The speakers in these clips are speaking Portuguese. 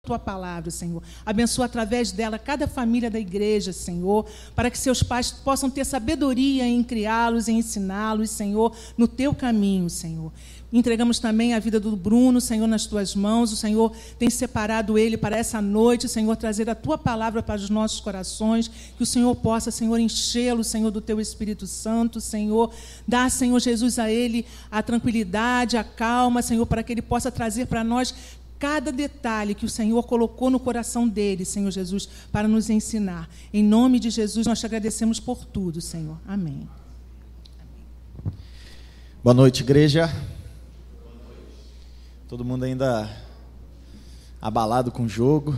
Tua palavra, Senhor. Abençoa através dela cada família da igreja, Senhor, para que seus pais possam ter sabedoria em criá-los, em ensiná-los, Senhor, no Teu caminho, Senhor. Entregamos também a vida do Bruno, Senhor, nas Tuas mãos. O Senhor tem separado ele para essa noite, Senhor, trazer a Tua palavra para os nossos corações, que o Senhor possa, Senhor, enchê-lo, Senhor, do Teu Espírito Santo, Senhor. Dá, Senhor Jesus, a ele a tranquilidade, a calma, Senhor, para que ele possa trazer para nós cada detalhe que o Senhor colocou no coração dele, Senhor Jesus, para nos ensinar. Em nome de Jesus, nós te agradecemos por tudo, Senhor. Amém. Boa noite, igreja. Todo mundo ainda abalado com o jogo.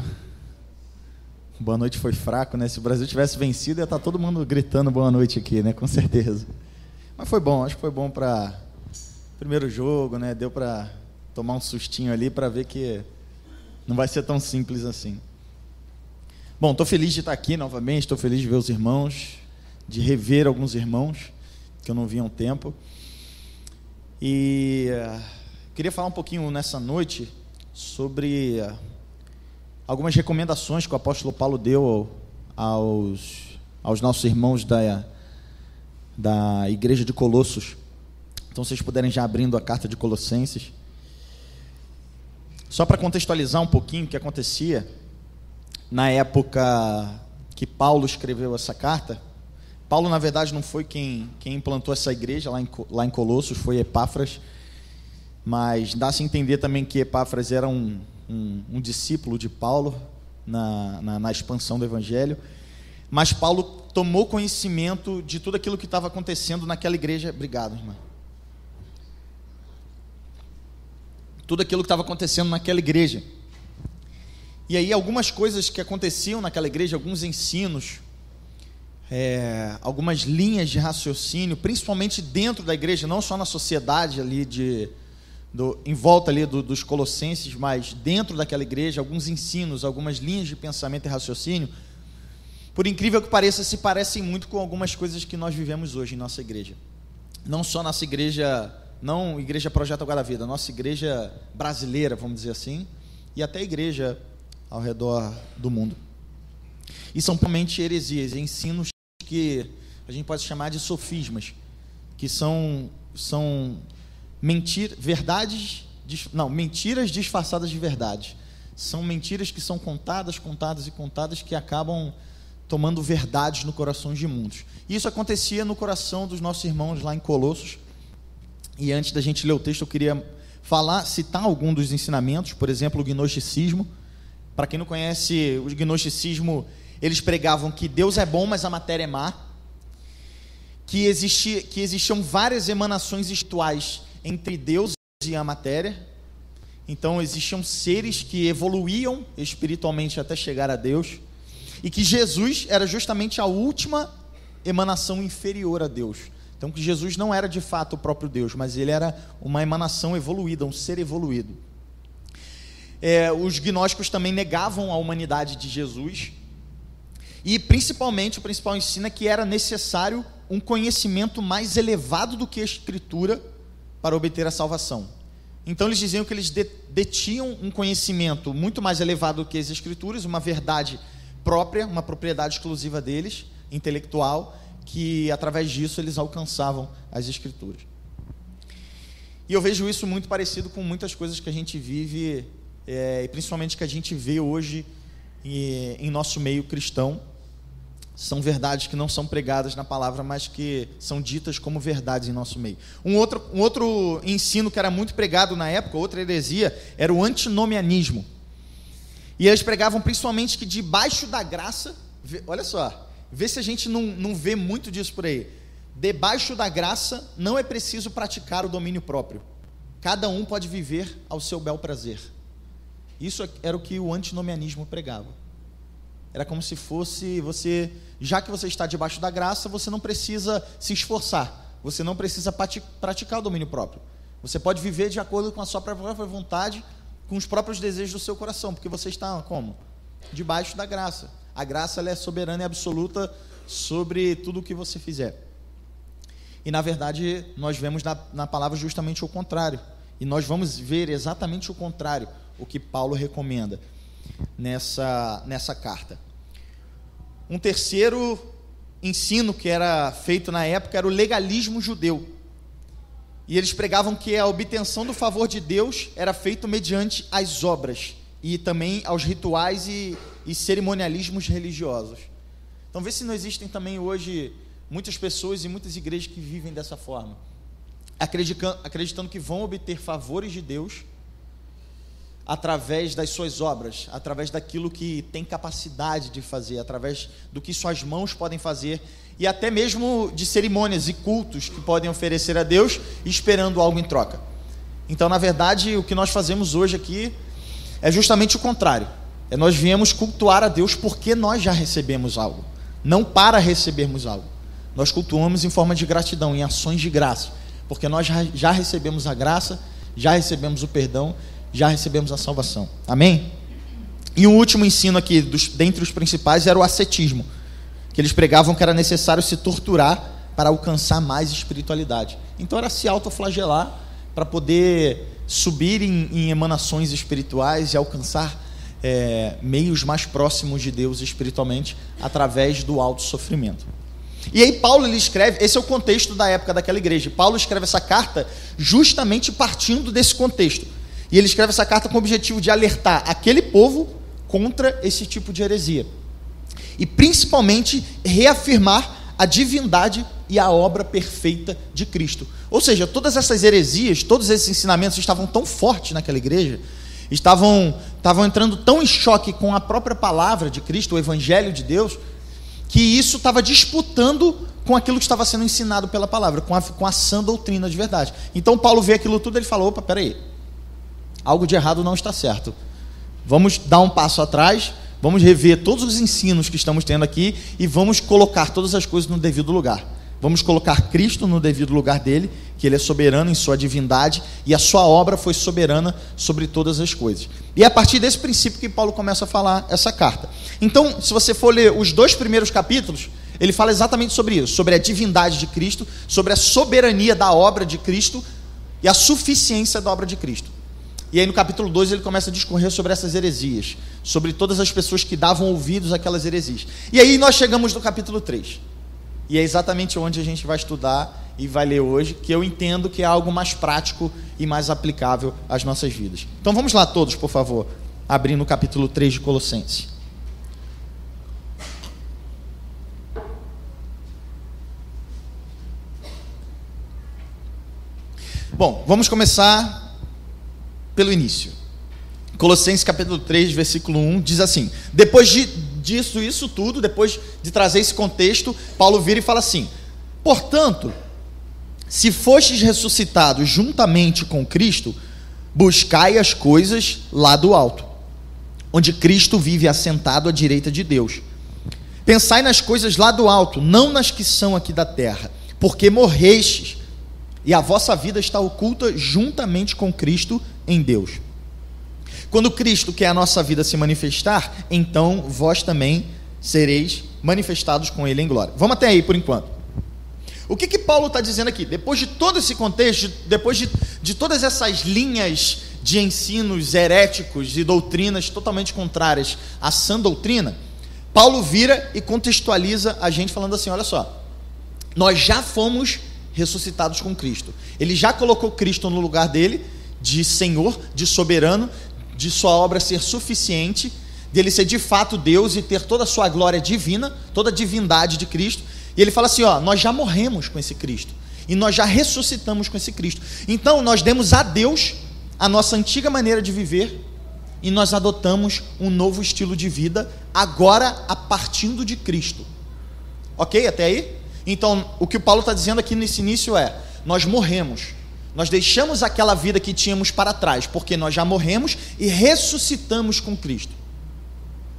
Boa noite foi fraco, né? Se o Brasil tivesse vencido, ia estar todo mundo gritando boa noite aqui, né? Com certeza. Mas foi bom, acho que foi bom para primeiro jogo, né? Deu para tomar um sustinho ali para ver que não vai ser tão simples assim. Bom, estou feliz de estar aqui novamente, estou feliz de ver os irmãos, de rever alguns irmãos que eu não via há um tempo. E queria falar um pouquinho nessa noite sobre algumas recomendações que o apóstolo Paulo deu aos nossos irmãos da igreja de Colossos. Então, vocês puderem já abrindo a carta de Colossenses. Só para contextualizar um pouquinho o que acontecia na época que Paulo escreveu essa carta. Paulo, na verdade, não foi quem implantou essa igreja lá em Colossos, foi Epáfras. Mas dá-se a entender também que Epáfras era um discípulo de Paulo na expansão do Evangelho. Mas Paulo tomou conhecimento de tudo aquilo que estava acontecendo naquela igreja. Obrigado, irmã. Tudo aquilo que estava acontecendo naquela igreja. E aí algumas coisas que aconteciam naquela igreja, alguns ensinos, algumas linhas de raciocínio, principalmente dentro da igreja, não só na sociedade ali em volta ali dos Colossenses, mas dentro daquela igreja, alguns ensinos, algumas linhas de pensamento e raciocínio, por incrível que pareça, se parecem muito com algumas coisas que nós vivemos hoje em nossa igreja. Não só nossa igreja, não Igreja Projeto Agora a Vida, nossa igreja brasileira, vamos dizer assim, e até a igreja ao redor do mundo. E são realmente heresias, ensinos que a gente pode chamar de sofismas, que são mentiras disfarçadas de verdade. São mentiras que são contadas que acabam tomando verdades no coração de muitos. E isso acontecia no coração dos nossos irmãos lá em Colossos. E antes da gente ler o texto, eu queria citar algum dos ensinamentos, por exemplo, o gnosticismo. Para quem não conhece o gnosticismo, eles pregavam que Deus é bom, mas a matéria é má, que existiam várias emanações espirituais entre Deus e a matéria. Então existiam seres que evoluíam espiritualmente até chegar a Deus, e que Jesus era justamente a última emanação inferior a Deus. Então que Jesus não era de fato o próprio Deus, mas ele era uma emanação evoluída, um ser evoluído. Os gnósticos também negavam a humanidade de Jesus, e principalmente o principal ensino é que era necessário um conhecimento mais elevado do que a Escritura para obter a salvação. Então eles diziam que eles detinham um conhecimento muito mais elevado do que as Escrituras, uma verdade própria, uma propriedade exclusiva deles, intelectual, que através disso eles alcançavam as Escrituras. E eu vejo isso muito parecido com muitas coisas que a gente vive, e principalmente que a gente vê hoje em nosso meio cristão. São verdades que não são pregadas na palavra, mas que são ditas como verdades em nosso meio. Um outro ensino que era muito pregado na época, outra heresia, era o antinomianismo. E eles pregavam principalmente que debaixo da graça, olha só, vê se a gente não vê muito disso por aí. Debaixo da graça não é preciso praticar o domínio próprio. Cada um pode viver ao seu bel prazer. Isso era o que o antinomianismo pregava. Era como se fosse você, já que você está debaixo da graça, você não precisa se esforçar, você não precisa praticar o domínio próprio. Você pode viver de acordo com a sua própria vontade, com os próprios desejos do seu coração, porque você está como? Debaixo da graça. A graça ela é soberana e absoluta sobre tudo o que você fizer. E na verdade nós vemos na palavra justamente o contrário. E nós vamos ver exatamente o contrário, o que Paulo recomenda. nessa carta. Um terceiro ensino que era feito na época era o legalismo judeu. E eles pregavam que a obtenção do favor de Deus era feito mediante as obras e também aos rituais e cerimonialismos religiosos. Então vê se não existem também hoje muitas pessoas e muitas igrejas que vivem dessa forma, acreditando que vão obter favores de Deus através das suas obras, através daquilo que tem capacidade de fazer, através do que suas mãos podem fazer, e até mesmo de cerimônias e cultos que podem oferecer a Deus, esperando algo em troca. Então, na verdade, o que nós fazemos hoje aqui é justamente o contrário. Nós viemos cultuar a Deus porque nós já recebemos algo, não para recebermos algo. Nós cultuamos em forma de gratidão, em ações de graça, porque nós já recebemos a graça, já recebemos o perdão, já recebemos a salvação. Amém? E um último ensino aqui, dentre os principais, era o ascetismo, que eles pregavam que era necessário se torturar para alcançar mais espiritualidade. Então era se autoflagelar para poder subir em emanações espirituais e alcançar meios mais próximos de Deus espiritualmente através do autossofrimento. E aí Paulo, ele escreve, esse é o contexto da época daquela igreja. Paulo escreve essa carta justamente partindo desse contexto. E ele escreve essa carta com o objetivo de alertar aquele povo contra esse tipo de heresia. E principalmente reafirmar a divindade e a obra perfeita de Cristo. Ou seja, todas essas heresias, todos esses ensinamentos estavam tão fortes naquela igreja, estavam entrando tão em choque com a própria palavra de Cristo, o Evangelho de Deus, que isso estava disputando com aquilo que estava sendo ensinado pela palavra, com a sã doutrina de verdade. Então Paulo vê aquilo tudo e ele fala, opa, peraí, algo de errado não está certo. Vamos dar um passo atrás, vamos rever todos os ensinos que estamos tendo aqui e vamos colocar todas as coisas no devido lugar. Vamos colocar Cristo no devido lugar dele, que ele é soberano em sua divindade e a sua obra foi soberana sobre todas as coisas. E é a partir desse princípio que Paulo começa a falar essa carta. Então, se você for ler os 2 primeiros capítulos, ele fala exatamente sobre isso, sobre a divindade de Cristo, sobre a soberania da obra de Cristo e a suficiência da obra de Cristo. E aí no capítulo 2 ele começa a discorrer sobre essas heresias, sobre todas as pessoas que davam ouvidos àquelas heresias. E aí nós chegamos no capítulo 3. E é exatamente onde a gente vai estudar e vai ler hoje, que eu entendo que é algo mais prático e mais aplicável às nossas vidas. Então vamos lá todos, por favor, abrindo o capítulo 3 de Colossenses. Bom, vamos começar pelo início. Colossenses capítulo 3, versículo 1, diz assim: depois disso tudo, depois de trazer esse contexto, Paulo vira e fala assim: portanto, se fostes ressuscitados juntamente com Cristo, buscai as coisas lá do alto, onde Cristo vive assentado à direita de Deus. Pensai nas coisas lá do alto, não nas que são aqui da terra, porque morrestes, e a vossa vida está oculta juntamente com Cristo em Deus. Quando Cristo, que é a nossa vida, se manifestar, então vós também sereis manifestados com Ele em glória. Vamos até aí por enquanto. O que Paulo está dizendo aqui? Depois de todo esse contexto, depois de todas essas linhas de ensinos heréticos e doutrinas totalmente contrárias à sã doutrina, Paulo vira e contextualiza a gente falando assim: olha só, nós já fomos ressuscitados com Cristo. Ele já colocou Cristo no lugar dele, de Senhor, de soberano, de sua obra ser suficiente, dele ser de fato Deus e ter toda a sua glória divina, toda a divindade de Cristo. E ele fala assim: ó, nós já morremos com esse Cristo e nós já ressuscitamos com esse Cristo. Então nós demos a Deus a nossa antiga maneira de viver e nós adotamos um novo estilo de vida, agora a partindo de Cristo. Ok? Até aí? Então o que o Paulo está dizendo aqui nesse início é: nós morremos. Nós deixamos aquela vida que tínhamos para trás, porque nós já morremos e ressuscitamos com Cristo.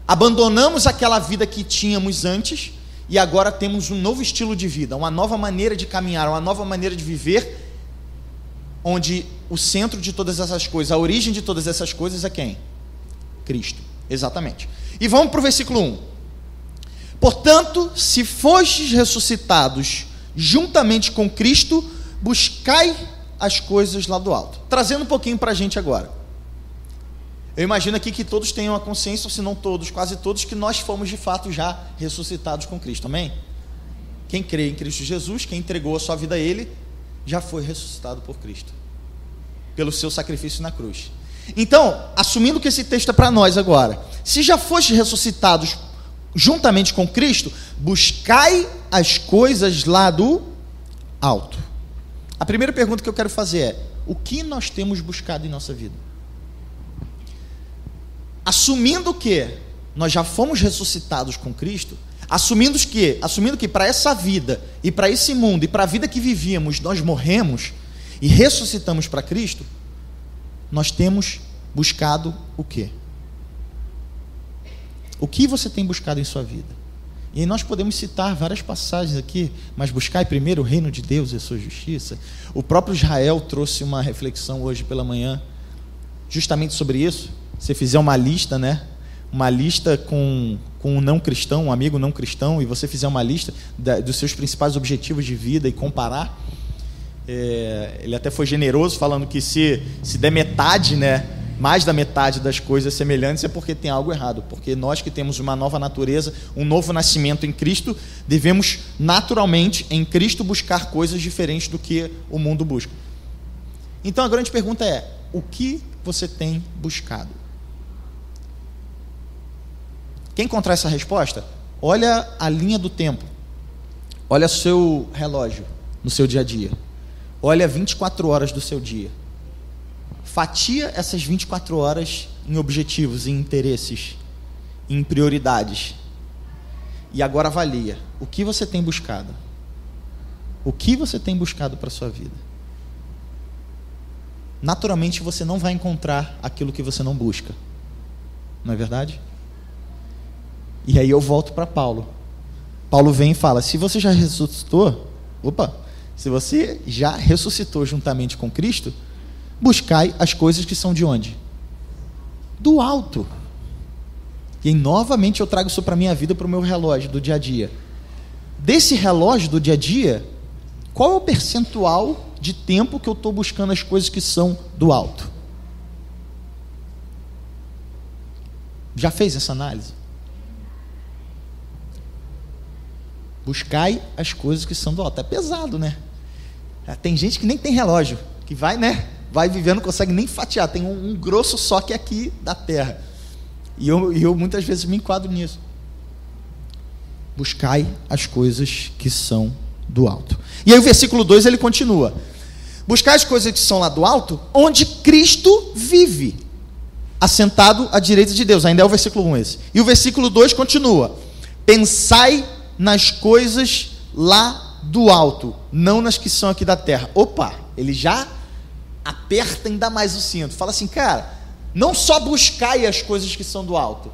Abandonamos aquela vida que tínhamos antes e agora temos um novo estilo de vida, uma nova maneira de caminhar, uma nova maneira de viver, onde o centro de todas essas coisas, a origem de todas essas coisas é quem? Cristo, exatamente. E vamos para o versículo 1. Portanto, se fostes ressuscitados juntamente com Cristo, buscai as coisas lá do alto. Trazendo um pouquinho para a gente agora. Eu imagino aqui que todos tenham a consciência, ou se não todos, quase todos, que nós fomos de fato já ressuscitados com Cristo, amém? Quem crê em Cristo Jesus, quem entregou a sua vida a Ele, já foi ressuscitado por Cristo, pelo seu sacrifício na cruz. Então, assumindo que esse texto é para nós agora, se já fostes ressuscitados juntamente com Cristo, buscai as coisas lá do alto. A primeira pergunta que eu quero fazer é: o que nós temos buscado em nossa vida? Assumindo que nós já fomos ressuscitados com Cristo, assumindo que para essa vida e para esse mundo e para a vida que vivíamos nós morremos e ressuscitamos para Cristo, nós temos buscado o quê? O que você tem buscado em sua vida? E aí nós podemos citar várias passagens aqui, mas buscai primeiro o reino de Deus e a sua justiça. O próprio Israel trouxe uma reflexão hoje pela manhã, justamente sobre isso. Se fizer uma lista, né? Uma lista com um não cristão, um amigo não cristão, e você fizer uma lista dos seus principais objetivos de vida e comparar, ele até foi generoso falando que se der metade, né? Mais da metade das coisas semelhantes é porque tem algo errado, porque nós que temos uma nova natureza, um novo nascimento em Cristo, devemos naturalmente em Cristo buscar coisas diferentes do que o mundo busca. Então a grande pergunta é: o que você tem buscado? Quer encontrar essa resposta? Olha a linha do tempo, olha seu relógio no seu dia a dia, olha 24 horas do seu dia, fatia essas 24 horas em objetivos, em interesses, em prioridades, e agora avalia o que você tem buscado. O que você tem buscado para a sua vida? Naturalmente você não vai encontrar aquilo que você não busca, não é verdade? E aí eu volto para Paulo. Paulo vem e fala: se você já ressuscitou, se você já ressuscitou juntamente com Cristo, buscai as coisas que são de onde? Do alto. E aí, novamente eu trago isso para a minha vida, para o meu relógio do dia a dia. Desse relógio do dia a dia, qual é o percentual de tempo que eu estou buscando as coisas que são do alto? Já fez essa análise? Buscai as coisas que são do alto. É pesado, né? Tem gente que nem tem relógio, que vai, né? Vai vivendo, não consegue nem fatiar. Tem um grosso só que é aqui da terra. E eu muitas vezes me enquadro nisso. Buscai as coisas que são do alto. E aí o versículo 2 ele continua: buscai as coisas que são lá do alto, onde Cristo vive, assentado à direita de Deus. Ainda é o versículo 1 esse. E o versículo 2 continua: pensai nas coisas lá do alto, não nas que são aqui da terra. Ele já aperta ainda mais o cinto. Fala assim: cara, não só buscai as coisas que são do alto,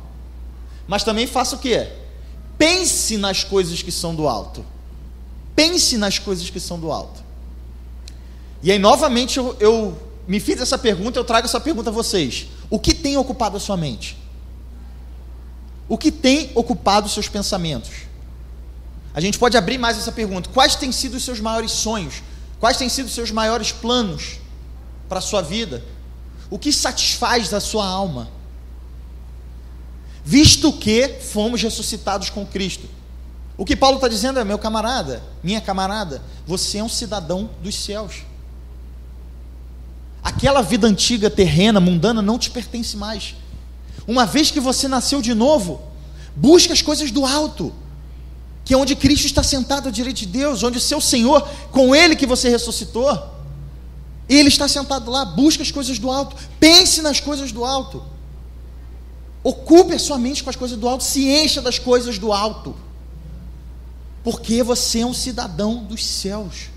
mas também faça o quê? Pense nas coisas que são do alto. Pense nas coisas que são do alto. E aí novamente eu me fiz essa pergunta, eu trago essa pergunta a vocês: o que tem ocupado a sua mente? O que tem ocupado os seus pensamentos? A gente pode abrir mais essa pergunta: quais têm sido os seus maiores sonhos? Quais têm sido os seus maiores planos para a sua vida? O que satisfaz a sua alma? Visto que fomos ressuscitados com Cristo. O que Paulo está dizendo é: meu camarada, minha camarada, você é um cidadão dos céus. Aquela vida antiga, terrena, mundana, não te pertence mais. Uma vez que você nasceu de novo, busque as coisas do alto, que é onde Cristo está sentado à direita de Deus, onde o seu Senhor, com Ele que você ressuscitou, Ele está sentado lá. Busque as coisas do alto, pense nas coisas do alto, ocupe a sua mente com as coisas do alto, se encha das coisas do alto, porque você é um cidadão dos céus.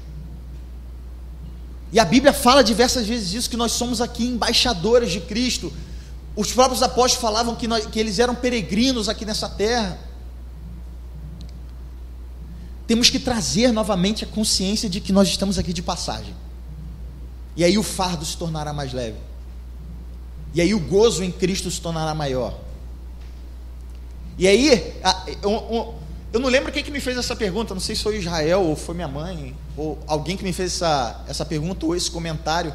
E a Bíblia fala diversas vezes isso, que nós somos aqui embaixadores de Cristo. Os próprios apóstolos falavam que eles eram peregrinos aqui nessa terra. Temos que trazer novamente a consciência de que nós estamos aqui de passagem. E aí o fardo se tornará mais leve. E aí o gozo em Cristo se tornará maior. E aí, eu não lembro quem que me fez essa pergunta, não sei se foi Israel, ou foi minha mãe, ou alguém que me fez essa pergunta, ou esse comentário.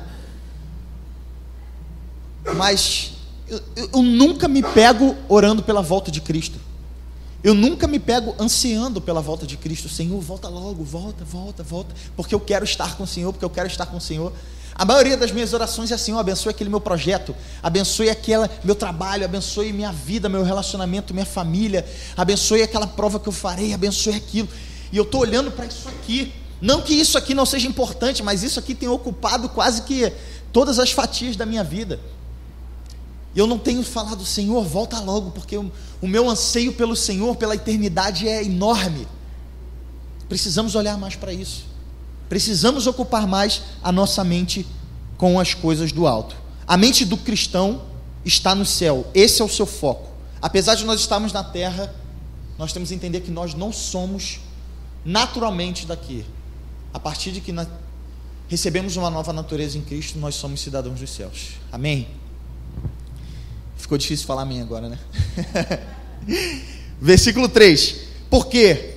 Mas Eu nunca me pego orando pela volta de Cristo. Eu nunca me pego ansiando pela volta de Cristo. Senhor, volta logo, volta, porque eu quero estar com o Senhor, porque eu quero estar com o Senhor. A maioria das minhas orações é: Senhor, abençoe aquele meu projeto, abençoe aquele meu trabalho, abençoe minha vida, meu relacionamento, minha família, abençoe aquela prova que eu farei, abençoe aquilo. E eu estou olhando para isso aqui. Não que isso aqui não seja importante, mas isso aqui tem ocupado quase que todas as fatias da minha vida. Eu não tenho falado: Senhor, volta logo, porque o meu anseio pelo Senhor, pela eternidade é enorme. Precisamos olhar mais para isso. Precisamos ocupar mais a nossa mente com as coisas do alto. A mente do cristão está no céu. Esse é o seu foco. Apesar de nós estarmos na terra, nós temos que entender que nós não somos naturalmente daqui. A partir de que recebemos uma nova natureza em Cristo, nós somos cidadãos dos céus. Amém? Ficou difícil falar amém agora, né? Versículo 3. Por quê?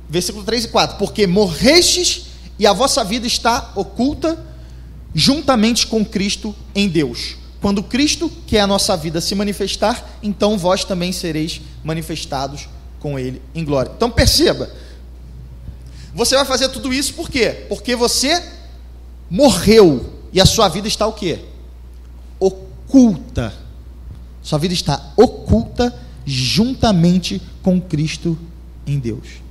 Versículo 3 e 4. Porque morrestes e a vossa vida está oculta juntamente com Cristo em Deus. Quando Cristo, que é a nossa vida, se manifestar, então vós também sereis manifestados com Ele em glória. Então perceba, você vai fazer tudo isso por quê? Porque você morreu e a sua vida está o quê? Oculta. Sua vida está oculta juntamente com Cristo em Deus.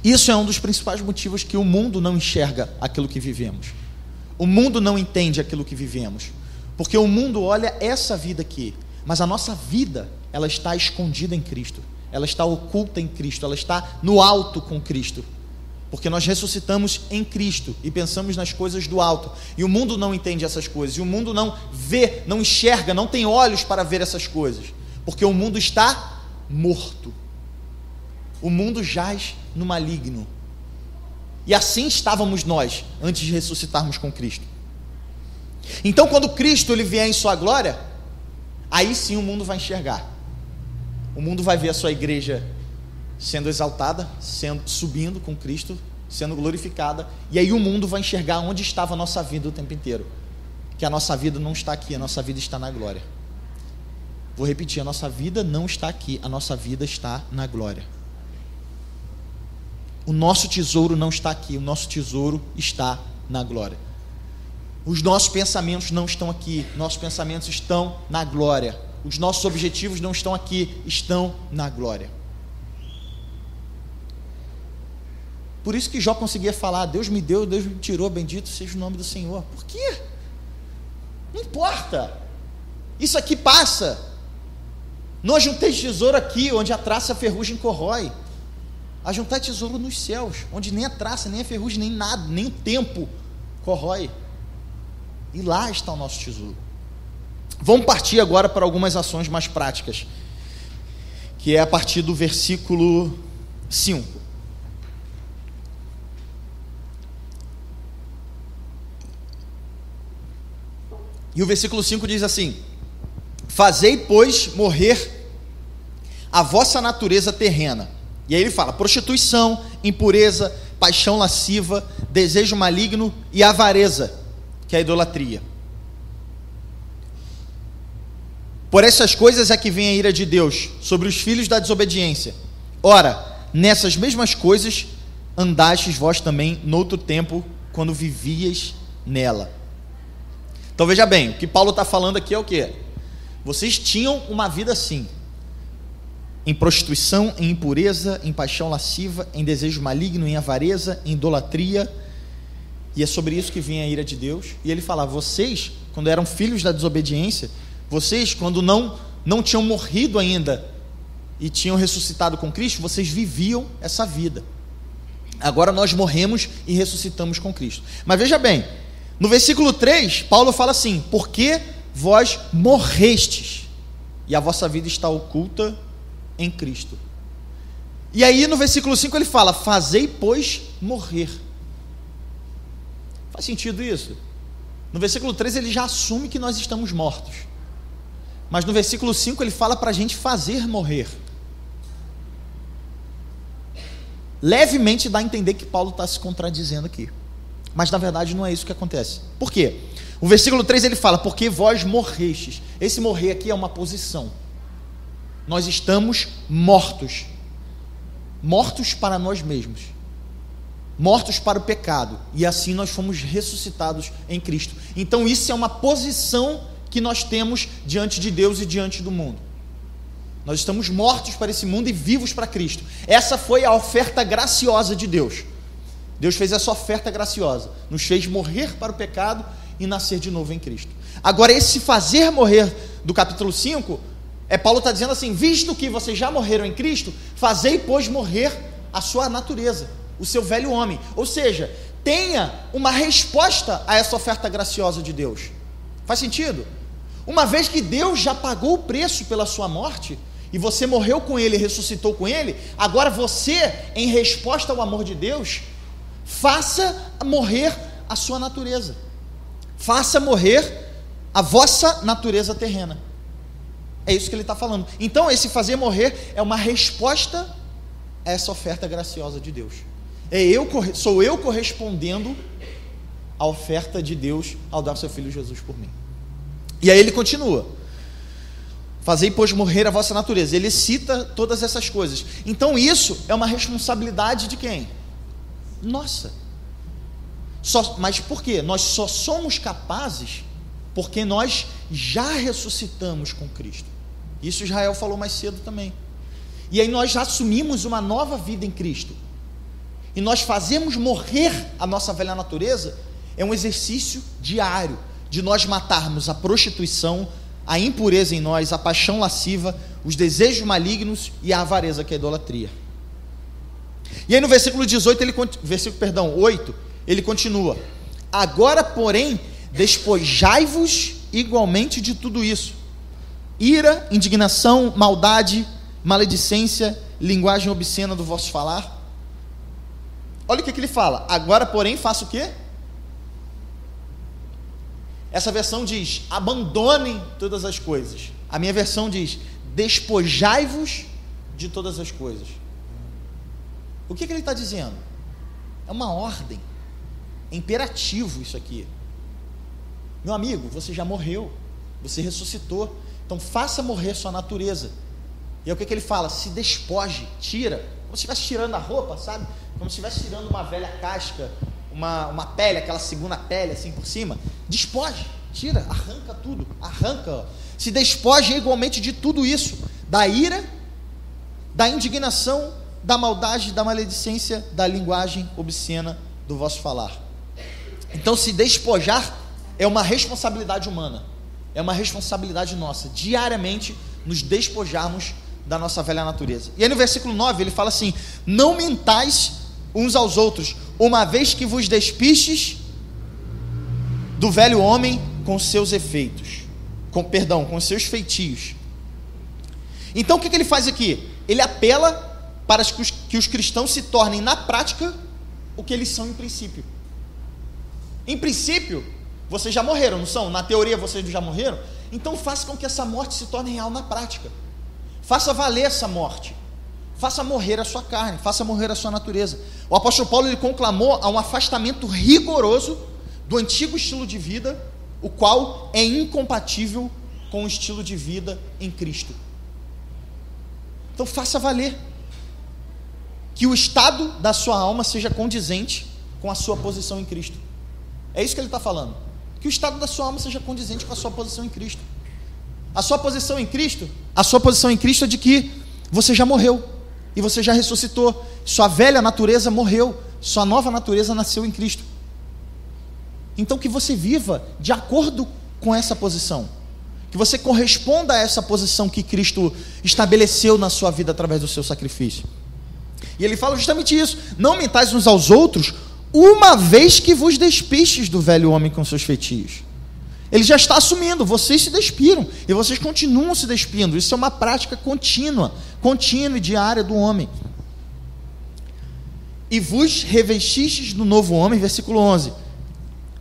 Isso é um dos principais motivos que o mundo não enxerga aquilo que vivemos. O mundo não entende aquilo que vivemos. Porque o mundo olha essa vida aqui, mas a nossa vida, ela está escondida em Cristo. Ela está oculta em Cristo, ela está no alto com Cristo. Porque nós ressuscitamos em Cristo e pensamos nas coisas do alto. E o mundo não entende essas coisas. E o mundo não vê, não enxerga, não tem olhos para ver essas coisas. Porque o mundo está morto. O mundo jaz no maligno. E assim estávamos nós, antes de ressuscitarmos com Cristo. Então, quando Cristo ele vier em sua glória, aí sim o mundo vai enxergar. O mundo vai ver a sua igreja sendo exaltada, subindo com Cristo, sendo glorificada, e aí o mundo vai enxergar onde estava a nossa vida o tempo inteiro. Que a nossa vida não está aqui, a nossa vida está na glória. Vou repetir, a nossa vida não está aqui, a nossa vida está na glória. O nosso tesouro não está aqui, o nosso tesouro está na glória. Os nossos pensamentos não estão aqui, nossos pensamentos estão na glória. Os nossos objetivos não estão aqui, estão na glória. Por isso que Jó conseguia falar: Deus me deu, Deus me tirou, bendito seja o nome do Senhor. Por quê? Não importa. Isso aqui passa. Não ajunteis tesouro aqui, onde a traça e a ferrugem corrói. Ajuntai tesouro nos céus, onde nem a traça, nem a ferrugem, nem nada, nem o tempo corrói. E lá está o nosso tesouro. Vamos partir agora para algumas ações mais práticas, que é a partir do versículo 5. E o versículo 5 diz assim: fazei, pois, morrer a vossa natureza terrena. E aí ele fala: prostituição, impureza, paixão lasciva, desejo maligno e avareza, que é a idolatria. Por essas coisas é que vem a ira de Deus sobre os filhos da desobediência. Ora, nessas mesmas coisas andastes vós também noutro tempo, quando vivias nela. Então veja bem, o que Paulo está falando aqui é o quê? Vocês tinham uma vida assim, em prostituição, em impureza, em paixão lasciva, em desejo maligno, em avareza, em idolatria, e é sobre isso que vinha a ira de Deus. E ele fala: vocês, quando eram filhos da desobediência, vocês, quando não tinham morrido ainda e tinham ressuscitado com Cristo, vocês viviam essa vida. Agora nós morremos e ressuscitamos com Cristo. Mas veja bem, no versículo 3, Paulo fala assim: porque vós morrestes e a vossa vida está oculta em Cristo. E aí no versículo 5 ele fala: fazei, pois, morrer. Faz sentido isso? No versículo 3 ele já assume que nós estamos mortos, mas no versículo 5 ele fala para a gente fazer morrer. Levemente dá a entender que Paulo está se contradizendo aqui, mas na verdade não é isso que acontece. Por quê? O versículo 3 ele fala, porque vós morrestes. Esse morrer aqui é uma posição. Nós estamos mortos. Mortos para nós mesmos. Mortos para o pecado. E assim nós fomos ressuscitados em Cristo. Então isso é uma posição que nós temos diante de Deus e diante do mundo. Nós estamos mortos para esse mundo e vivos para Cristo. Essa foi a oferta graciosa de Deus. Deus fez essa oferta graciosa. Nos fez morrer para o pecado e nascer de novo em Cristo. Agora, esse fazer morrer do capítulo 5, Paulo está dizendo assim, visto que vocês já morreram em Cristo, fazei, pois, morrer a sua natureza, o seu velho homem. Ou seja, tenha uma resposta a essa oferta graciosa de Deus. Faz sentido? Uma vez que Deus já pagou o preço pela sua morte, e você morreu com Ele, ressuscitou com Ele, agora você, em resposta ao amor de Deus, faça morrer a sua natureza. Faça morrer a vossa natureza terrena. É isso que ele está falando. Então, esse fazer morrer é uma resposta a essa oferta graciosa de Deus. Sou eu correspondendo à oferta de Deus ao dar seu Filho Jesus por mim. E aí ele continua. Fazei, pois, morrer a vossa natureza. Ele cita todas essas coisas. Então, isso é uma responsabilidade de quem? Nossa. Mas por quê? Nós só somos capazes porque nós já ressuscitamos com Cristo. Isso Israel falou mais cedo também. E aí nós já assumimos uma nova vida em Cristo. E nós fazemos morrer a nossa velha natureza, é um exercício diário de nós matarmos a prostituição, a impureza em nós, a paixão lasciva, os desejos malignos e a avareza, que é a idolatria. E aí no versículo 8, ele continua: agora, porém, despojai-vos igualmente de tudo isso: ira, indignação, maldade, maledicência, linguagem obscena do vosso falar. Olha o que ele fala: agora, porém, faça o quê? Essa versão diz: abandonem todas as coisas. A minha versão diz: despojai-vos de todas as coisas. O que ele está dizendo? É uma ordem, é imperativo isso aqui. Meu amigo, você já morreu, você ressuscitou, então faça morrer sua natureza. E é o que ele fala: se despoje, tira, como se estivesse tirando a roupa, sabe? Como se estivesse tirando uma velha casca, uma pele, aquela segunda pele assim por cima. Despoje, tira, arranca tudo, arranca. Se despoje igualmente de tudo isso: da ira, da indignação, da maldade, da maledicência, da linguagem obscena do vosso falar. Então, se despojar é uma responsabilidade humana, é uma responsabilidade nossa, diariamente nos despojarmos da nossa velha natureza. E aí no versículo 9 ele fala assim: não mentais uns aos outros, uma vez que vos despistes do velho homem com seus efeitos, com seus feitios. Então o que ele faz aqui? Ele apela para que os cristãos se tornem na prática o que eles são em princípio. Em princípio, vocês já morreram, não são? Na teoria vocês já morreram? Então faça com que essa morte se torne real na prática. Faça valer essa morte. Faça morrer a sua carne, faça morrer a sua natureza. O apóstolo Paulo ele conclamou a um afastamento rigoroso do antigo estilo de vida, o qual é incompatível com o estilo de vida em Cristo. Então faça valer que o estado da sua alma seja condizente com a sua posição em Cristo. É isso que ele está falando. Que o estado da sua alma seja condizente com a sua posição em Cristo. A sua posição em Cristo é de que você já morreu e você já ressuscitou. Sua velha natureza morreu, sua nova natureza nasceu em Cristo. Então que você viva de acordo com essa posição, que você corresponda a essa posição que Cristo estabeleceu na sua vida através do seu sacrifício. E ele fala justamente isso: não mentais uns aos outros, uma vez que vos despistes do velho homem com seus feitios. Ele já está assumindo, vocês se despiram, e vocês continuam se despindo. Isso é uma prática contínua e diária do homem. E vos revestistes do novo homem, versículo 11,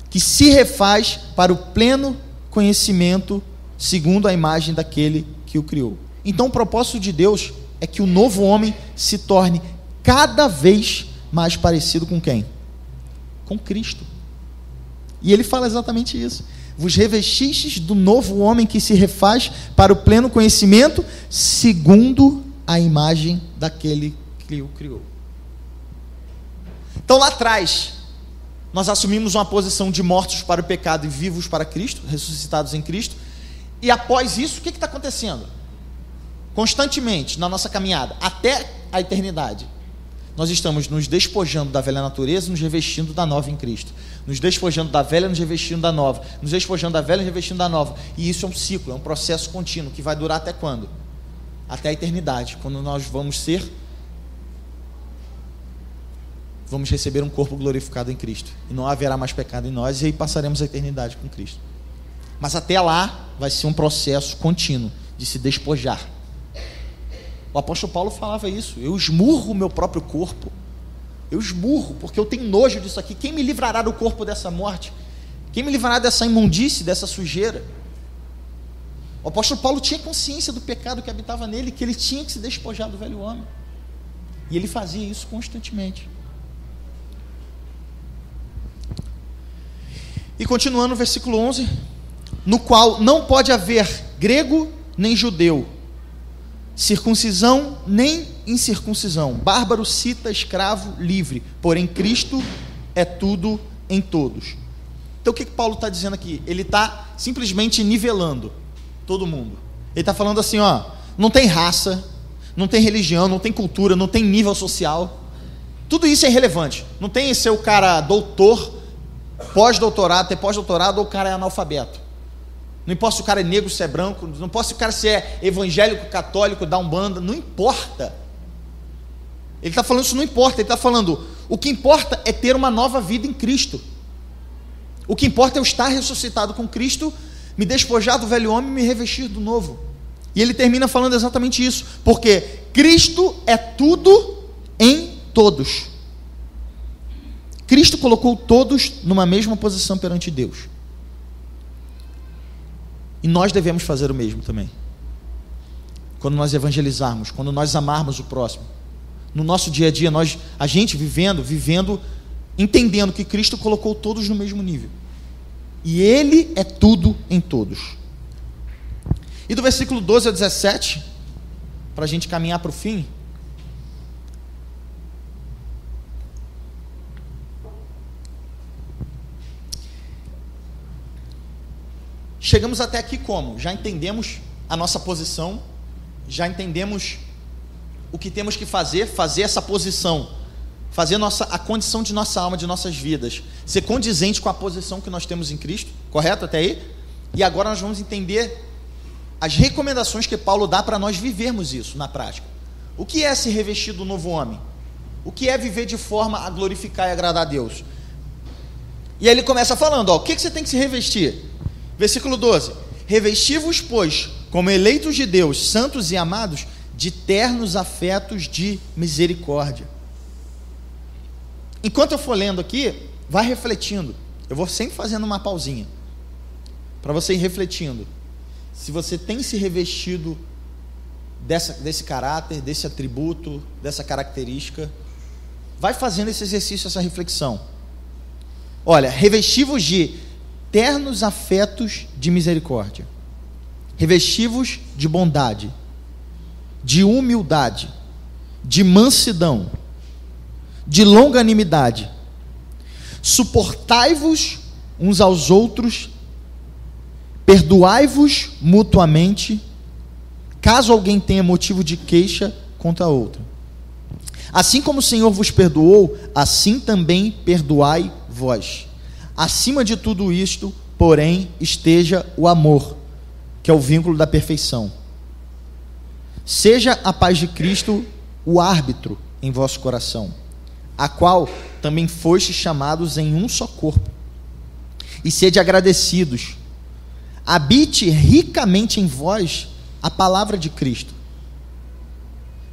que se refaz para o pleno conhecimento, segundo a imagem daquele que o criou. Então o propósito de Deus é que o novo homem se torne cada vez mais parecido com quem? Com Cristo. E ele fala exatamente isso: vos revestistes do novo homem que se refaz para o pleno conhecimento, segundo a imagem daquele que o criou. Então lá atrás, nós assumimos uma posição de mortos para o pecado e vivos para Cristo, ressuscitados em Cristo, e após isso, o que está acontecendo? Constantemente, na nossa caminhada, até a eternidade, nós estamos nos despojando da velha natureza e nos revestindo da nova em Cristo. Nos despojando da velha, nos revestindo da nova. Nos despojando da velha, nos revestindo da nova. E isso é um ciclo, é um processo contínuo, que vai durar até quando? Até a eternidade, quando nós vamos receber um corpo glorificado em Cristo. E não haverá mais pecado em nós, e aí passaremos a eternidade com Cristo. Mas até lá, vai ser um processo contínuo de se despojar. O apóstolo Paulo falava isso: eu esmurro o meu próprio corpo, eu esmurro, porque eu tenho nojo disso aqui. Quem me livrará do corpo dessa morte? Quem me livrará dessa imundície, dessa sujeira? O apóstolo Paulo tinha consciência do pecado que habitava nele, que ele tinha que se despojar do velho homem, e ele fazia isso constantemente. E continuando no versículo 11, no qual não pode haver grego nem judeu, circuncisão nem incircuncisão, bárbaro, cita, escravo, livre, porém Cristo é tudo em todos. Então o que Paulo está dizendo aqui? Ele está simplesmente nivelando todo mundo. Ele está falando assim, ó, não tem raça, não tem religião, não tem cultura, não tem nível social, tudo isso é irrelevante. Não tem ser o cara doutor, pós-doutorado, ter pós-doutorado, ou o cara é analfabeto. Não importa se o cara é negro, se é branco, não importa se o cara se é evangélico, católico, da Umbanda, não importa. Ele está falando isso, não importa. Ele está falando, o que importa é ter uma nova vida em Cristo. O que importa é eu estar ressuscitado com Cristo, me despojar do velho homem e me revestir do novo. E ele termina falando exatamente isso, porque Cristo é tudo em todos. Cristo colocou todos numa mesma posição perante Deus. E nós devemos fazer o mesmo também. Quando nós evangelizarmos, quando nós amarmos o próximo, no nosso dia a dia, a gente vivendo, entendendo que Cristo colocou todos no mesmo nível. E Ele é tudo em todos. E do versículo 12 a 17, para a gente caminhar para o fim, chegamos até aqui como? Já entendemos a nossa posição, já entendemos o que temos que fazer essa posição, fazer a condição de nossa alma, de nossas vidas, ser condizente com a posição que nós temos em Cristo, correto até aí? E agora nós vamos entender as recomendações que Paulo dá para nós vivermos isso na prática. O que é se revestir do novo homem? O que é viver de forma a glorificar e agradar a Deus? E aí ele começa falando, o que você tem que se revestir? Versículo 12, revesti-vos, pois, como eleitos de Deus, santos e amados, de ternos afetos de misericórdia. Enquanto eu for lendo aqui, vai refletindo, eu vou sempre fazendo uma pausinha, para você ir refletindo, se você tem se revestido desse caráter, desse atributo, dessa característica, vai fazendo esse exercício, essa reflexão. Olha, revesti-vos de ternos afetos de misericórdia, revesti-vos de bondade, de humildade, de mansidão, de longanimidade, suportai-vos uns aos outros, perdoai-vos mutuamente, caso alguém tenha motivo de queixa contra outro. Assim como o Senhor vos perdoou, assim também perdoai vós. Acima de tudo isto, porém, esteja o amor, que é o vínculo da perfeição. Seja a paz de Cristo o árbitro em vosso coração, a qual também fostes chamados em um só corpo. E sede agradecidos. Habite ricamente em vós a palavra de Cristo.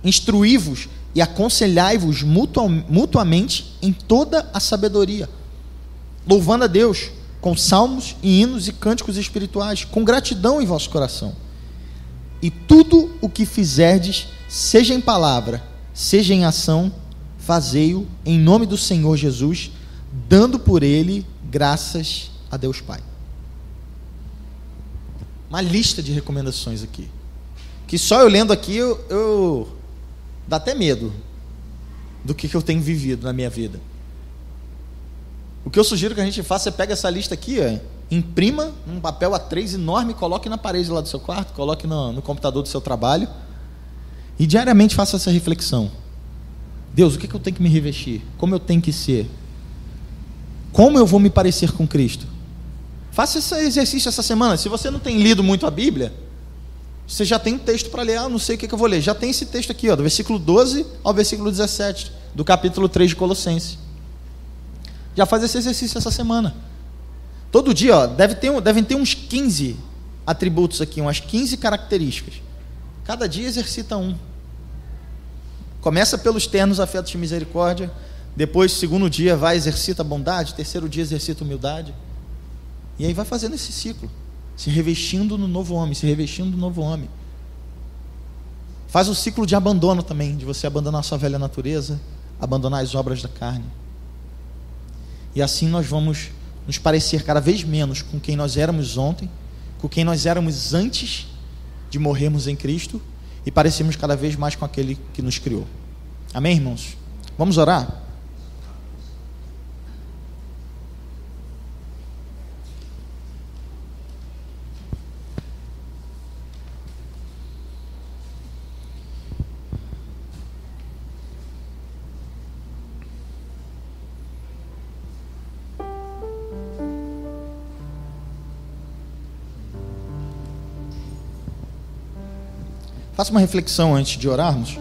Instruí-vos e aconselhai-vos mutuamente em toda a sabedoria, louvando a Deus com salmos e hinos e cânticos espirituais, com gratidão em vosso coração. E tudo o que fizerdes, seja em palavra, seja em ação, fazei-o em nome do Senhor Jesus, dando por ele graças a Deus Pai. uma lista de recomendações aqui, que só eu lendo aqui, eu dá até medo do que eu tenho vivido na minha vida. O que eu sugiro que a gente faça é pegar essa lista aqui, imprima num papel A3 enorme, coloque na parede lá do seu quarto, coloque no computador do seu trabalho, e diariamente faça essa reflexão. Deus, o que eu tenho que me revestir? Como eu tenho que ser? Como eu vou me parecer com Cristo? Faça esse exercício essa semana. Se você não tem lido muito a Bíblia, você já tem um texto para ler. Não sei o que eu vou ler. Já tem esse texto aqui, do versículo 12 ao versículo 17, do capítulo 3 de Colossenses. Já faz esse exercício essa semana. Todo dia, devem ter uns 15 atributos aqui, umas 15 características. Cada dia exercita um. Começa pelos ternos afetos de misericórdia, depois, segundo dia, exercita a bondade, terceiro dia exercita a humildade. E aí vai fazendo esse ciclo, se revestindo no novo homem, se revestindo do novo homem. Faz o ciclo de abandono também, de você abandonar a sua velha natureza, abandonar as obras da carne. E assim nós vamos nos parecer cada vez menos com quem nós éramos ontem, com quem nós éramos antes de morrermos em Cristo, e parecemos cada vez mais com aquele que nos criou. Amém, irmãos? Vamos orar? Faça uma reflexão antes de orarmos,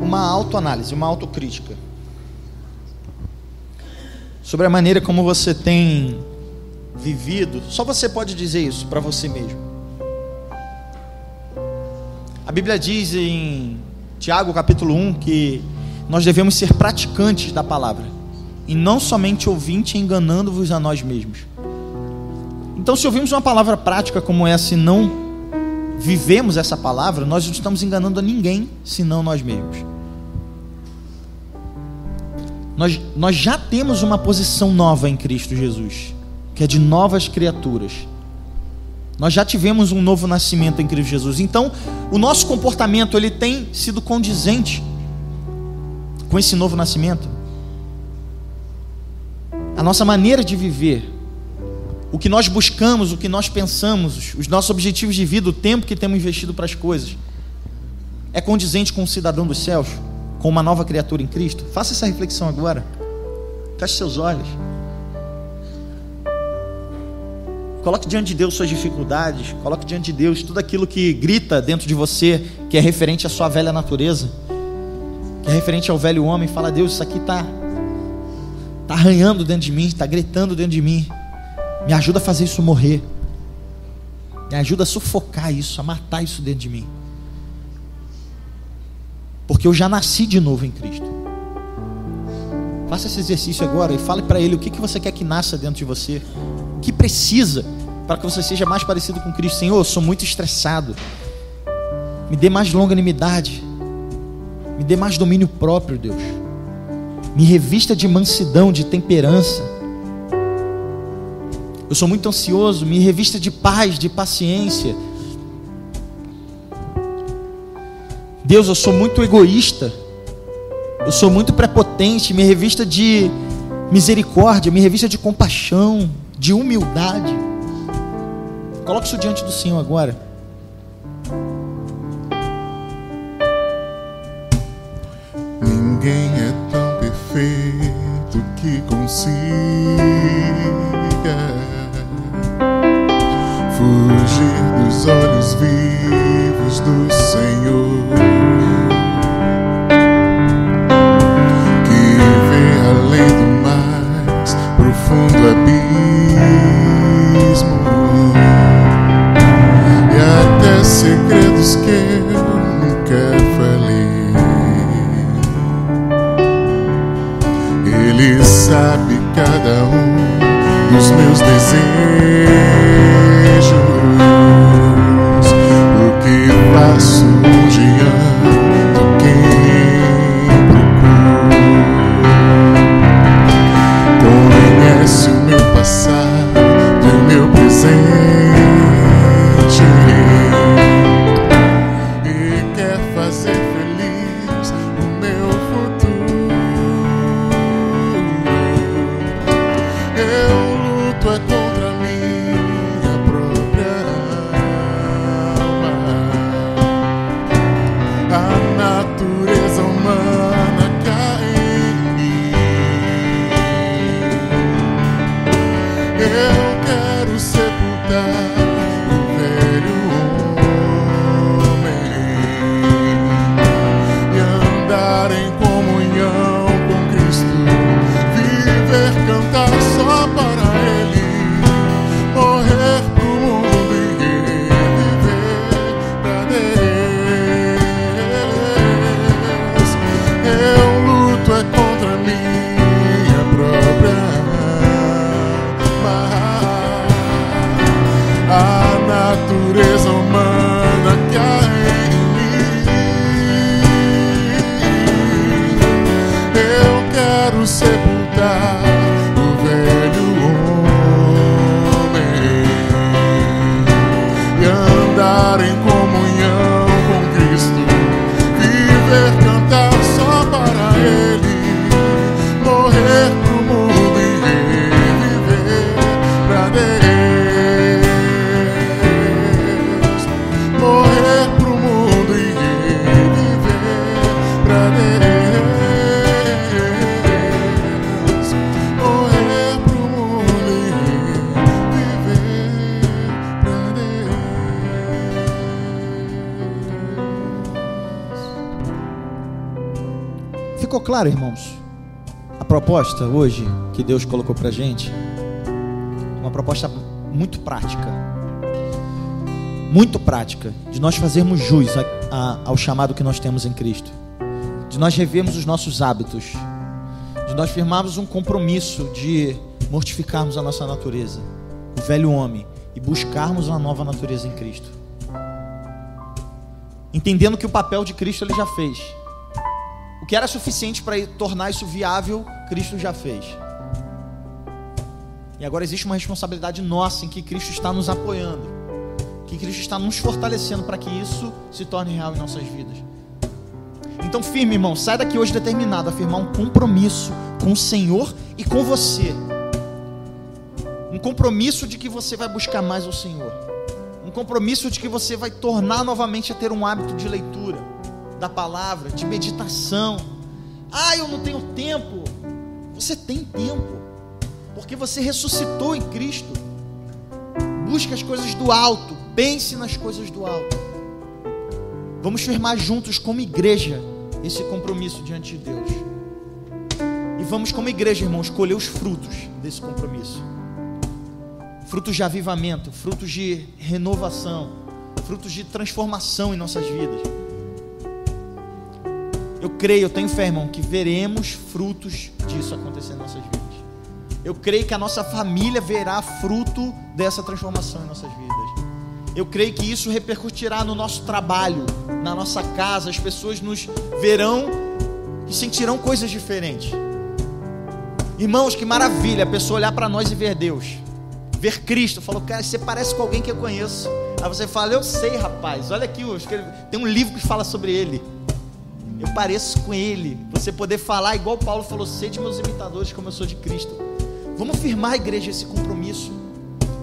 uma autoanálise, uma autocrítica, sobre a maneira como você tem vivido. Só você pode dizer isso para você mesmo. A Bíblia diz em Tiago capítulo 1 que nós devemos ser praticantes da palavra, e não somente ouvintes, enganando-vos a nós mesmos. Então, se ouvimos uma palavra prática como essa e não vivemos essa palavra, nós não estamos enganando a ninguém, senão nós mesmos. Nós já temos uma posição nova em Cristo Jesus, que é de novas criaturas. Nós já tivemos um novo nascimento em Cristo Jesus. Então, o nosso comportamento, ele tem sido condizente com esse novo nascimento. A nossa maneira de viver, o que nós buscamos, o que nós pensamos, os nossos objetivos de vida, o tempo que temos investido para as coisas, é condizente com o cidadão dos céus, com uma nova criatura em Cristo? Faça essa reflexão agora. Feche seus olhos. Coloque diante de Deus suas dificuldades. Coloque diante de Deus tudo aquilo que grita dentro de você, que é referente à sua velha natureza, que é referente ao velho homem. Fala: Deus, isso aqui está arranhando dentro de mim, está gritando dentro de mim. Me ajuda a fazer isso morrer. Me ajuda a sufocar isso, a matar isso dentro de mim. Porque eu já nasci de novo em Cristo. Faça esse exercício agora e fale para Ele o que você quer que nasça dentro de você, o que precisa para que você seja mais parecido com Cristo. Senhor, eu sou muito estressado, me dê mais longanimidade, me dê mais domínio próprio, Deus. Me revista de mansidão, de temperança. Eu sou muito ansioso, me revista de paz, de paciência. Deus, eu sou muito egoísta, eu sou muito prepotente, me revista de misericórdia, me revista de compaixão, de humildade. Coloque isso diante do Senhor agora. Ninguém é tão perfeito que consiga fugir dos olhos vivos do Senhor, que vê além do mais profundo abismo e até segredos que eu nunca falei. Ele sabe cada um dos meus desejos, o que faço onde ando, quem procuro. Conhece o meu passado e o meu presente, Ficou claro, irmãos? A proposta hoje que Deus colocou para a gente, uma proposta muito prática, de nós fazermos jus ao chamado que nós temos em Cristo, de nós revermos os nossos hábitos, de nós firmarmos um compromisso de mortificarmos a nossa natureza, o velho homem, e buscarmos uma nova natureza em Cristo, entendendo que o papel de Cristo Ele já fez. O que era suficiente para tornar isso viável, Cristo já fez. E agora existe uma responsabilidade nossa em que Cristo está nos apoiando, que Cristo está nos fortalecendo para que isso se torne real em nossas vidas. Então firme, irmão, sai daqui hoje determinado a firmar um compromisso com o Senhor e com você. Um compromisso de que você vai buscar mais o Senhor. Um compromisso de que você vai tornar novamente a ter um hábito de leitura da palavra, de meditação. Eu não tenho tempo. Você tem tempo, porque você ressuscitou em Cristo. Busque as coisas do alto, pense nas coisas do alto. Vamos firmar juntos como igreja esse compromisso diante de Deus. E vamos como igreja, irmãos, colher os frutos desse compromisso. Frutos de avivamento, frutos de renovação, frutos de transformação em nossas vidas. Eu tenho fé, irmão, que veremos frutos disso acontecer em nossas vidas. Eu creio que a nossa família verá fruto dessa transformação em nossas vidas. Eu creio que isso repercutirá no nosso trabalho, na nossa casa. As pessoas nos verão e sentirão coisas diferentes. Irmãos, que maravilha a pessoa olhar para nós e ver Deus, ver Cristo. Falou, cara, você parece com alguém que eu conheço. Aí você fala, eu sei, rapaz, olha aqui, tem um livro que fala sobre ele. Eu pareço com ele. Você poder falar igual Paulo falou, sede meus imitadores como eu sou de Cristo. Vamos firmar, igreja, esse compromisso.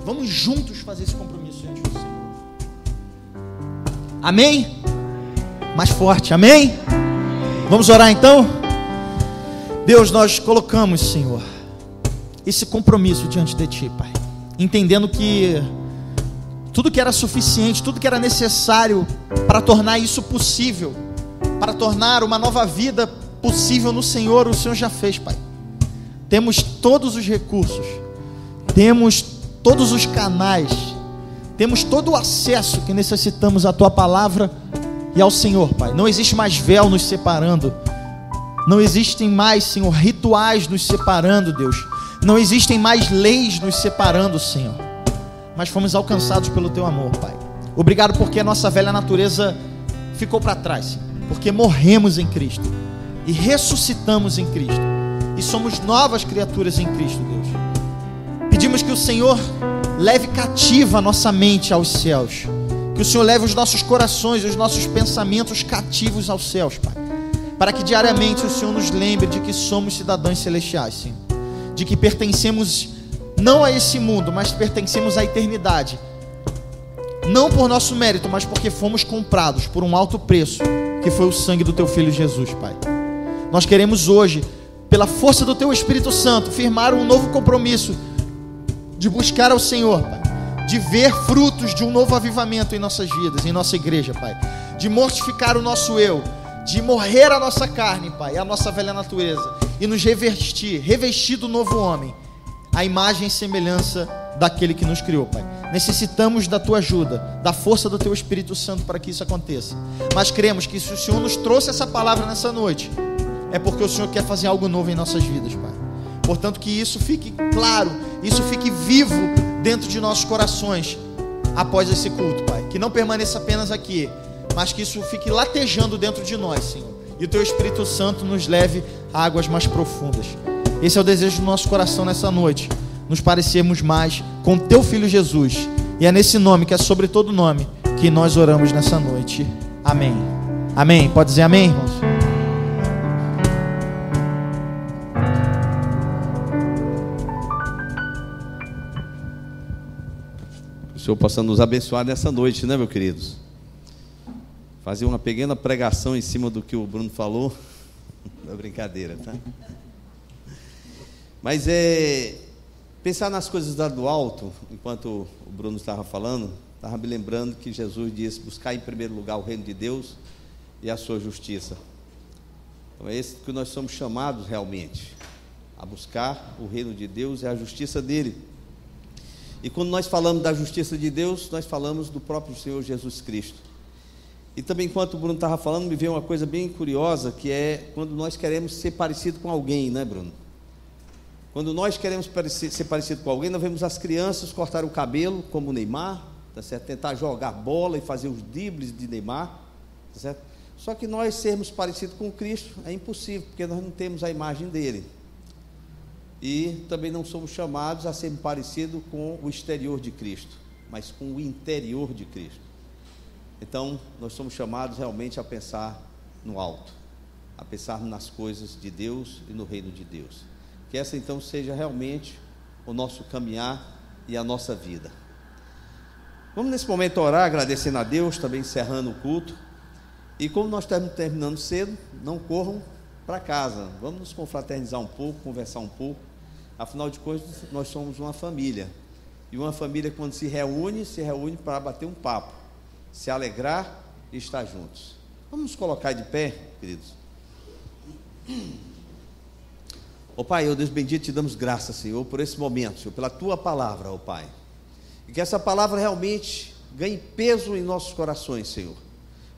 Vamos juntos fazer esse compromisso diante do Senhor. Amém? Mais forte, amém? Vamos orar então? Deus, nós colocamos, Senhor, esse compromisso diante de Ti, Pai, entendendo que tudo que era suficiente, tudo que era necessário para tornar isso possível, para tornar uma nova vida possível no Senhor, o Senhor já fez, Pai. Temos todos os recursos, temos todos os canais, temos todo o acesso que necessitamos à Tua palavra e ao Senhor, Pai. Não existe mais véu nos separando, não existem mais, Senhor, rituais nos separando, Deus. Não existem mais leis nos separando, Senhor, mas fomos alcançados pelo Teu amor, Pai. Obrigado porque a nossa velha natureza ficou para trás, Senhor, porque morremos em Cristo e ressuscitamos em Cristo e somos novas criaturas em Cristo, Deus. Pedimos que o Senhor leve cativa a nossa mente aos céus, que o Senhor leve os nossos corações, os nossos pensamentos cativos aos céus, Pai, para que diariamente o Senhor nos lembre de que somos cidadãos celestiais, Senhor, de que pertencemos não a esse mundo, mas pertencemos à eternidade, não por nosso mérito, mas porque fomos comprados por um alto preço, que foi o sangue do Teu Filho Jesus, Pai. Nós queremos hoje, pela força do Teu Espírito Santo, firmar um novo compromisso de buscar ao Senhor, Pai, de ver frutos de um novo avivamento em nossas vidas, em nossa igreja, Pai, de mortificar o nosso eu, de morrer a nossa carne, Pai, a nossa velha natureza, e nos revestir do novo homem, a imagem e semelhança daquele que nos criou, Pai. Necessitamos da Tua ajuda, da força do Teu Espírito Santo para que isso aconteça. Mas cremos que se o Senhor nos trouxe essa palavra nessa noite, é porque o Senhor quer fazer algo novo em nossas vidas, Pai. Portanto, que isso fique claro, isso fique vivo dentro de nossos corações após esse culto, Pai. Que não permaneça apenas aqui, mas que isso fique latejando dentro de nós, Senhor. E o Teu Espírito Santo nos leve a águas mais profundas. Esse é o desejo do nosso coração nessa noite, nos parecermos mais com Teu Filho Jesus. E é nesse nome, que é sobre todo nome, que nós oramos nessa noite. Amém. Amém. Pode dizer amém, irmãos? O Senhor possa nos abençoar nessa noite, né, meus queridos? Fazer uma pequena pregação em cima do que o Bruno falou. É brincadeira, tá? Mas pensar nas coisas do alto, enquanto o Bruno estava falando, estava me lembrando que Jesus disse: buscar em primeiro lugar o reino de Deus e a sua justiça. Então é esse que nós somos chamados realmente, a buscar o reino de Deus e a justiça dele. E quando nós falamos da justiça de Deus, nós falamos do próprio Senhor Jesus Cristo. E também, enquanto o Bruno estava falando, me veio uma coisa bem curiosa, que é quando nós queremos ser parecido com alguém, né, Bruno? Quando nós queremos ser parecido com alguém, nós vemos as crianças cortar o cabelo, como o Neymar, tá certo? Tentar jogar bola e fazer os dribles de Neymar, tá certo? Só que nós sermos parecidos com Cristo é impossível, porque nós não temos a imagem dele. E também não somos chamados a sermos parecidos com o exterior de Cristo, mas com o interior de Cristo. Então, nós somos chamados realmente a pensar no alto, a pensar nas coisas de Deus e no reino de Deus. Que essa então seja realmente o nosso caminhar e a nossa vida. Vamos nesse momento orar, agradecendo a Deus, também encerrando o culto. E como nós estamos terminando cedo, não corram para casa, vamos nos confraternizar um pouco, conversar um pouco. Afinal de contas, nós somos uma família. E uma família, quando se reúne para bater um papo, se alegrar e estar juntos. Vamos nos colocar de pé, queridos. Ó Pai, ó Deus bendito, te damos graças, Senhor, por esse momento, Senhor, pela Tua palavra, ó Pai. E que essa palavra realmente ganhe peso em nossos corações, Senhor.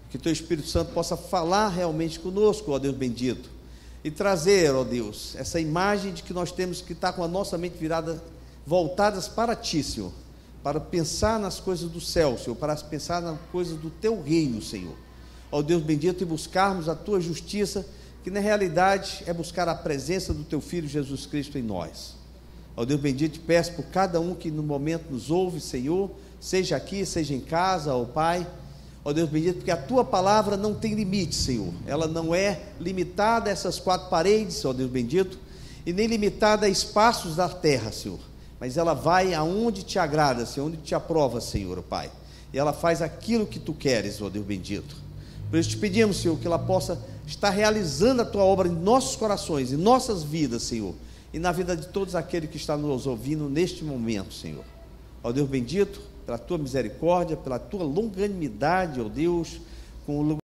Que Teu Espírito Santo possa falar realmente conosco, ó Deus bendito. E trazer, ó Deus, essa imagem de que nós temos que estar com a nossa mente virada, voltadas para Ti, Senhor. Para pensar nas coisas do céu, Senhor. Para pensar nas coisas do Teu reino, Senhor. Ó Deus bendito, e buscarmos a Tua justiça, que na realidade é buscar a presença do Teu Filho Jesus Cristo em nós. Ó Deus bendito, te peço por cada um que no momento nos ouve, Senhor, seja aqui, seja em casa, ó Pai. Ó Deus bendito, porque a Tua palavra não tem limite, Senhor. Ela não é limitada a essas quatro paredes, ó Deus bendito, e nem limitada a espaços da terra, Senhor. Mas ela vai aonde Te agrada, Senhor, onde Te aprova, Senhor, ó Pai. E ela faz aquilo que Tu queres, ó Deus bendito. Por isso te pedimos, Senhor, que ela possa estar realizando a Tua obra em nossos corações, em nossas vidas, Senhor, e na vida de todos aqueles que estão nos ouvindo neste momento, Senhor. Ó Deus bendito, pela Tua misericórdia, pela Tua longanimidade, ó Deus, com o